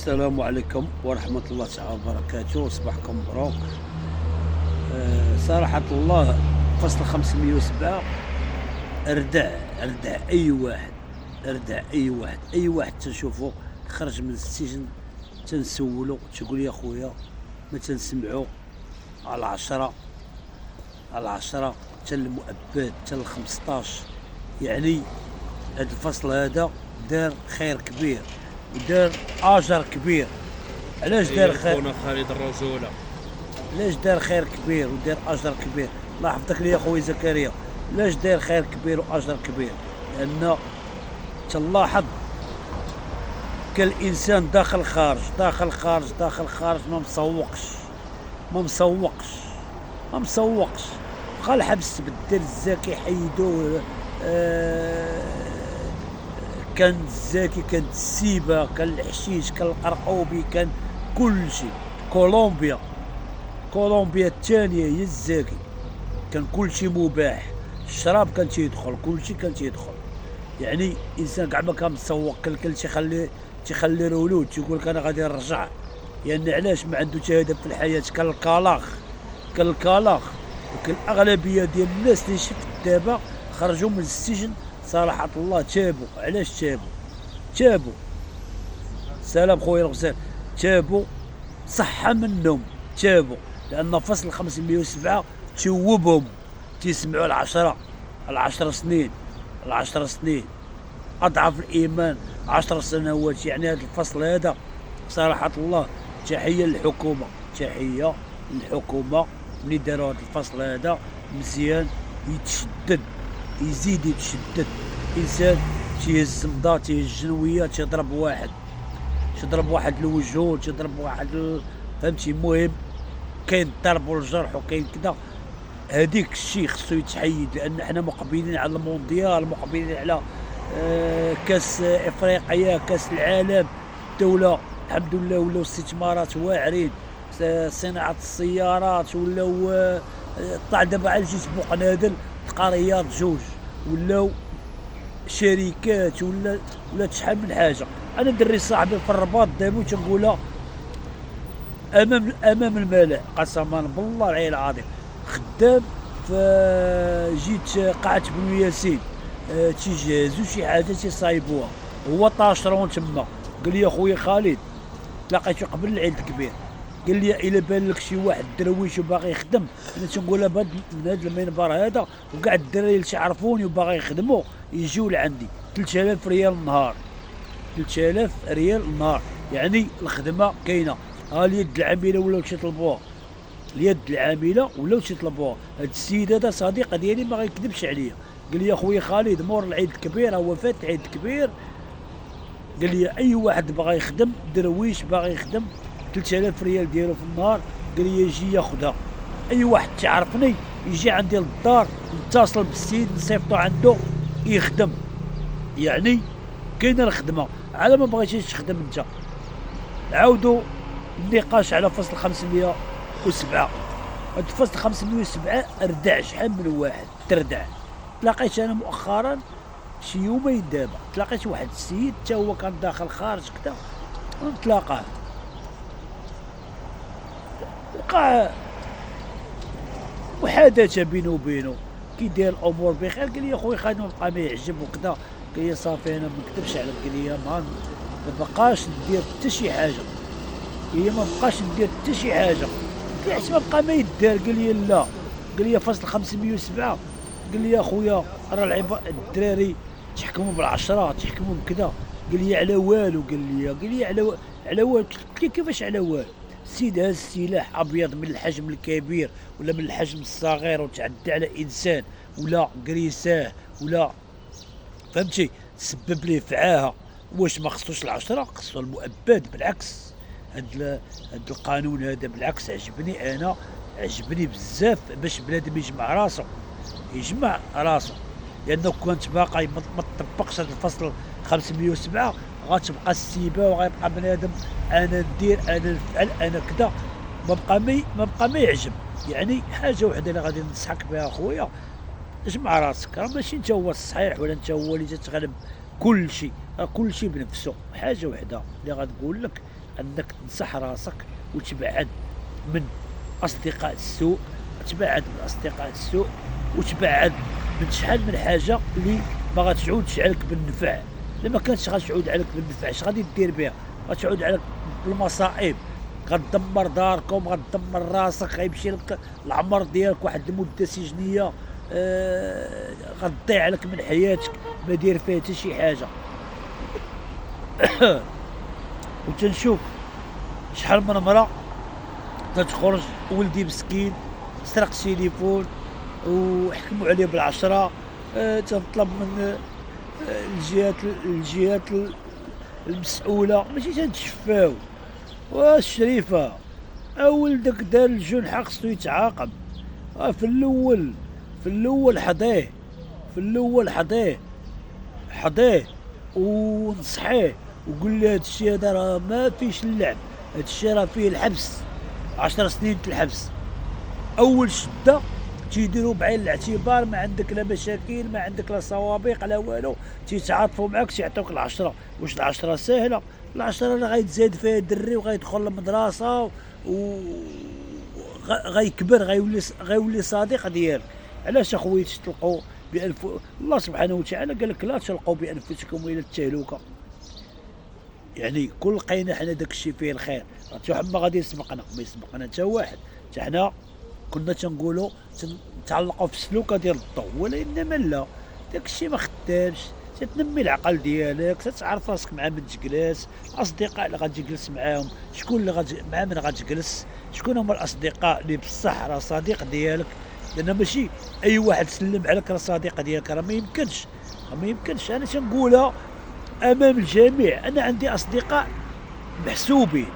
السلام عليكم ورحمة الله تعالى وبركاته. صباحكم مبروك. صراحة الله فصل 507 ردع أي واحد، أي واحد تنشوفو خرج من السجن تنسولو تقول يا خويا ما تنسمعو على 10 حتى المؤبد حتى ل 15. يعني هذا الفصل هذا دار خير كبير ودار اجر كبير. علاش دار خير؟ خونا خالد الرجولة. علاش دار خير كبير ودار اجر كبير؟ الله يحفظك لي يا خويا زكريا. علاش دار خير كبير واجر كبير؟ لان تلاحظ كان الانسان داخل خارج ما مسوقش بقى الحبس بدل الزاكي حيدوه. كان الزاكي، كان السيبه، كان الحشيش، كان القرقوبي، كان كل شيء. كولومبيا الثانيه هي الزاكي، كان كل شيء مباح. الشراب كان تيدخل، كل شيء كان تيدخل. يعني انسان كاع ما كان مسوق كان تيخلي الولود تيقول لك انا غادي نرجع. يعني علاش؟ ما عنده هدف في الحياه. كان الكالاخ. وكان الاغلبيه ديال الناس اللي شفت دابا خرجوا من السجن صراحة الله تابوا. علاش تابوا؟ سلام خويا الغزال. تابوا صحة منهم، تابوا لأن فصل 507 توبهم. تيسمعوا العشر سنين أضعف الإيمان 10 سنوات. يعني هذا الفصل هذا صراحة الله تحية للحكومة ملي داروا هذا الفصل هذا مزيان. يزيد يتشدد. انسان تيهز مضا، تيهز جنويه، تيضرب واحد لوجهو، تيضرب واحد فهمتي. المهم كاين الضرب والجرح وكاين كذا. هذيك الشيء خصو يتحيد، لان حنا مقبلين على المونديال، مقبلين على كاس افريقيا، كاس العالم. الدوله الحمد لله ولاو استثمارات واعرين، صناعه السيارات ولاو. طلع دابا على جيت بوقنادل تلقى رياض جوج، ولاو شركات، ولا شحال من حاجه. انا دري صاحبي في الرباط دابا تنقولها امام الملأ قسما بالله العلي العظيم. خدام جيت قاعه بنو ياسين، تيجهزوا شي حاجه تيصايبوها، هو طاشرون تما. قال لي يا خويا خالد تلاقيتو قبل العيد الكبير، قال لي الا بان لك شي واحد درويش وباغي يخدم، انا تنقولها من هذا المنبر هذا، وكاع الدراري اللي تعرفوني وباغي يخدموا يجيو لعندي. 3000 ريال النهار، 3000 ريال النهار. يعني الخدمه كاينه. اليد العامله ولاو تيطلبوها، هاد السيد هذا صديق ديالي ما غيكذبش عليا. قال لي يا خويا خالد مور العيد الكبير، هو فات العيد الكبير، قال لي اي واحد باغي يخدم، درويش باغي يخدم 3000 ريال ديالو في النهار، قال لي يجي ياخذها. اي واحد تعرفني يجي عندي للدار، نتصل بالسيد نصيفطو عنده يخدم. يعني كاينه الخدمه. على ما بغيتيش تخدم انت. عاودوا النقاش على فصل 507. هاد الفصل 507 ردع شحال من واحد تردع. تلاقيت انا مؤخرا شي يومين دابا، تلاقيت واحد السيد حتى هو كان داخل خارج كذا، نتلاقاه وقع محادثه بينه وبينه كي داير الامور بخير. قال لي يا خويا خالد بقى ما يعجب وكذا. قال لي صافي انا ما نكذبش عليك، قال لي ما بقاش ندير حتى شي حاجه، قال لي ما بقاش ندير حتى شي حاجه. قلت له ما بقى ما يدار؟ قال لي لا. قال لي فصل 507. قال لي يا خويا راه الدراري تحكموا بالعشره، تحكموا بكذا. قال لي على والو. قال لي على والو. قلت له كيفاش على والو؟ السيد هاز السلاح ابيض من الحجم الكبير ولا من الحجم الصغير وتعدى على انسان ولا قريساه ولا فهمتي تسبب ليه في عاهه. واش ما خصوش العشره؟ خصو المؤبد. بالعكس هاد القانون هذا بالعكس عجبني بزاف، باش بنادم يجمع راسو. لانه كنت باقي ما تطبقش هذا الفصل 507 غتبقى السيبه، وغيبقى بنادم انا ندير، انا نفعل، انا كذا. ما بقى ما يعجب. يعني حاجه وحده اللي غادي ننصحك بها اخويا، اجمع راسك. راه ماشي انت هو الصحيح ولا انت هو اللي تتغلب كل شيء، راه كل شيء بنفسه. حاجه وحده اللي غتقول لك انك تنصح راسك وتبعد من اصدقاء السوء، تبعد من اصدقاء السوء، وتبعد من شحال من حاجه اللي ما غتعودش عليك بالنفع. الا ما كانتش غتعود عليك بالنفع اش غادي دير بها؟ غتعود عليك بالمصائب، غتدمر داركم، غتدمر راسك، غيمشي لك العمر ديالك واحد المده سجنيه، غتضيع عليك من حياتك ما دير فيها حتى شي حاجه. وتنشوف شحال من مرة تتخرج ولدي مسكين سرق التليفون وحكموا عليه بالعشرة، تنطلب من الجهات المسؤولة ماشي تنتشفاو. والشريفة ولدك دار الجنحة خصو يتعاقب. في الأول حضيه ونصحيه وقول له هاد الشيء هذا راه ما فيش اللعب، هاد الشيء راه فيه الحبس، 10 سنين الحبس. اول شده تيديروا بعين الاعتبار، ما عندك لا مشاكل، ما عندك لا سوابق لا والو، تيتعاطفوا معاك تيعطيوك العشرة. واش العشرة ساهله؟ العشرة راه غيتزاد فيها دري وغيدخل المدرسه غيكبر، غيولي صديق ديالك. علاش اخويا تلقوا الله سبحانه وتعالى قال لك لا تلقوا بانفسكم الى التهلكه. يعني كل لقينا حنا داك الشيء فيه الخير، حتى واحد ما غادي يسبقنا، ما يسبقنا حتى واحد. حتى حنا كنا تنقولوا تنتعلقوا في السلوكه ديال الضوء، وانما لا، داك الشيء ما خدامش. تنمي العقل ديالك، تتعرف راسك مع من تجلس، الاصدقاء اللي غادي تجلس معاهم، شكون اللي مع من غتجلس، شكون هما الاصدقاء اللي بصح راه صديق ديالك. لان ماشي اي واحد سلم عليك راه صديق ديالك، راه ما يمكنش. انا تنقولها امام الجميع، انا عندي اصدقاء محسوبين.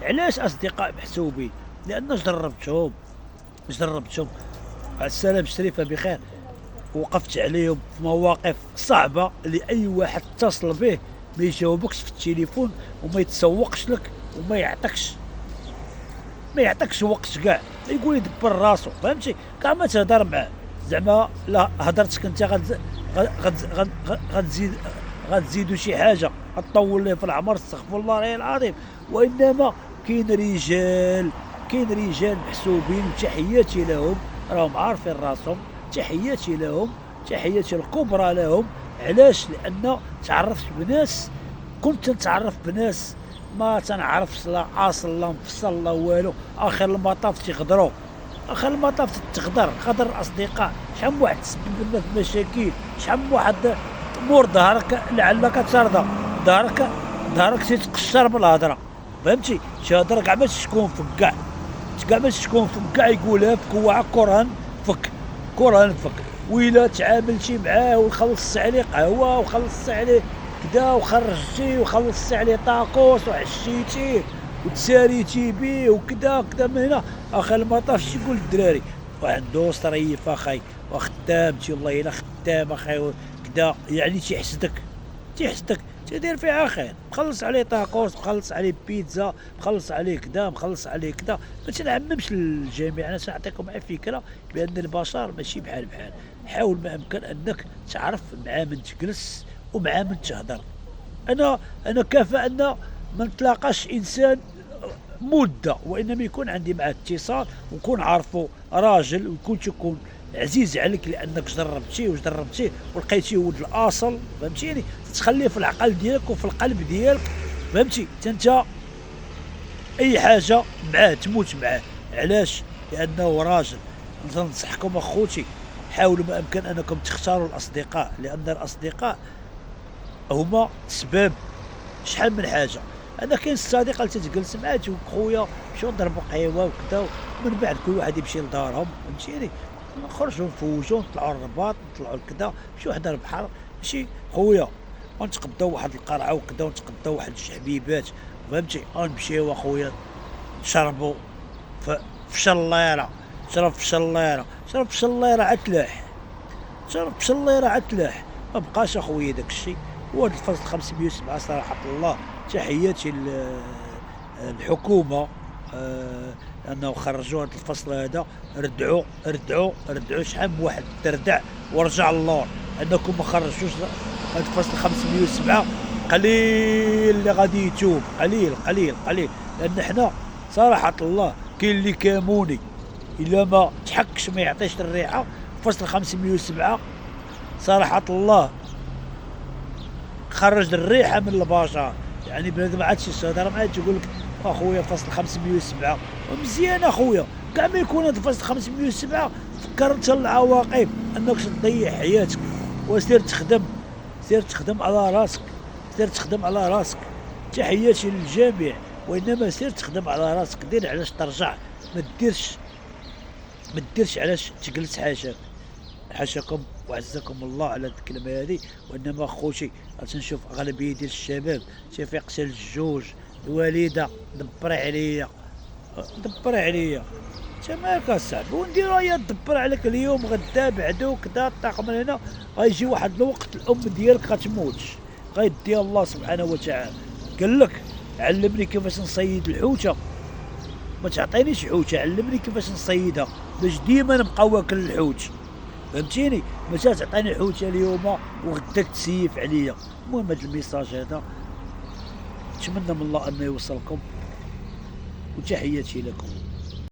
علاش اصدقاء محسوبين؟ لان جربتهم. على السلام الشريفه بخير، وقفت عليهم في مواقف صعبه اللي اي واحد اتصل به ما يجاوبكش في التليفون وما يتسوقش لك وما يعطيكش وقت كاع، يقول يدبر راسو، فهمتي؟ كاع ما تهضر معاه، زعما لا هضرتك انت غتزيدوا شي حاجه، غطول ليه في العمر، استغفر الله العظيم. وانما كاين رجال محسوبين، وتحياتي لهم، راهم عارفين راسهم، تحياتي لهم، تحياتي الكبرى لهم. علاش؟ لان تعرفت بناس، كنت نتعرف بناس ما تنعرفش لا اصل لا مفصل لا والو، اخر المطاف تيغدروا، غدر الاصدقاء. شحال من واحد تسبب لنا في مشاكل، شحال من واحد مور ظهرك لعلك ترضى، ظهرك تيتقشر بالهضره، فهمتي؟ شي هضره كاع ما تشكون فك كاع، يقولها فك هو كره نفك. وإلا تعاملتي معاه وخلصت عليه قهوه وخلصت عليه كدا وخرجتي وخلصتي عليه طاكوس وعشيتيه وتساريتي بيه وكدا من هنا، اخر المطاف شي يقول الدراري وعنده صريف اخاي وخدامتي والله الا خدام اخاي كدا، يعني تيحسدك تيدير فيها خير، مخلص عليه طاكوس، مخلص عليه بيتزا، مخلص عليه كدا ما تنعممش للجميع. انا سنعطيكم فكره بان البشر ماشي بحال حاول ما امكن انك تعرف مع من تجلس ومع من تهضر. انا كافة ان ما نتلاقاش انسان مده، وانما يكون عندي معاه اتصال ونكون عارفه راجل، ويكون عزيز عليك لانك جربتيه ولقيتيه ولد الاصل، فهمتيني؟ تخليه في العقل ديالك وفي القلب ديالك، فهمتي؟ انت اي حاجه معاه تموت معاه. علاش؟ لانه راجل. ننصحكم اخوتي، حاولوا ما امكن انكم تختاروا الاصدقاء، لان الاصدقاء هما سبب شحال من حاجه. انا كاين الصديق اللي تتجلس معاه تقول خويا مشيو نضربوا قهوه وكذا، ومن بعد كل واحد يمشي لدارهم، فهمتيني؟ نخرجوا نفوجوا، نطلعوا للرباط، نطلعوا لكذا، نمشيو حدا البحر، ماشي خويا ونتقداو واحد القرعه وكذا، ونتقداو واحد الشحبيبات، فهمتي؟ ونمشيو اخويا نشربوا في شليره، شرب في شليره عتلاح، ما بقاش اخويا داك الشيء. وهذا الفصل 507 صراحه الله تحياتي الحكومه، انه خرجوا هذا الفصل هذا، ردعوا شحال من واحد تردع ورجع اللور، انكم ما خرجتوش هذا الفصل 507 قليل اللي غادي يتوب، قليل قليل قليل. لان حنا صراحة الله كاين اللي كاموني الا ما تحكش ما يعطيش الريحة فصل 507 صراحة الله خرج الريحة من البشر. يعني بنادم ما عادش يهضر معاك يقول لك اخويا فصل 507 ومزيان اخويا كاع ما يكون هذا فصل 507 فكر انت العواقب انك تضيع حياتك وسير تخدم، سير تخدم على راسك، سير تخدم على راسك. تحياتي للجميع، وانما سير تخدم على راسك، دير علاش ترجع، ما ديرش علاش تجلس حاشاك. حاشاكم وعزكم الله على الكلمه هذه. وانما خوتي تنشوف اغلبيه ديال الشباب تيفيق الجوج، الوالده دبري عليا دبري عليا، انت مالك اصاحبي ونديرو هي تدبر عليك اليوم غدا بعدو كدا طاق من هنا. غيجي واحد الوقت الام ديالك غتموتش، غيديها الله سبحانه وتعالى. قال لك علمني كيفاش نصيد الحوته، ما تعطينيش حوته، علمني كيفاش نصيدها باش ديما نبقى واكل الحوت، فهمتيني؟ ما تعطيني حوته اليوم وغدا تسيف عليا. المهم هذا الميساج هذا نتمنى من الله انه يوصلكم، وتحياتي لكم.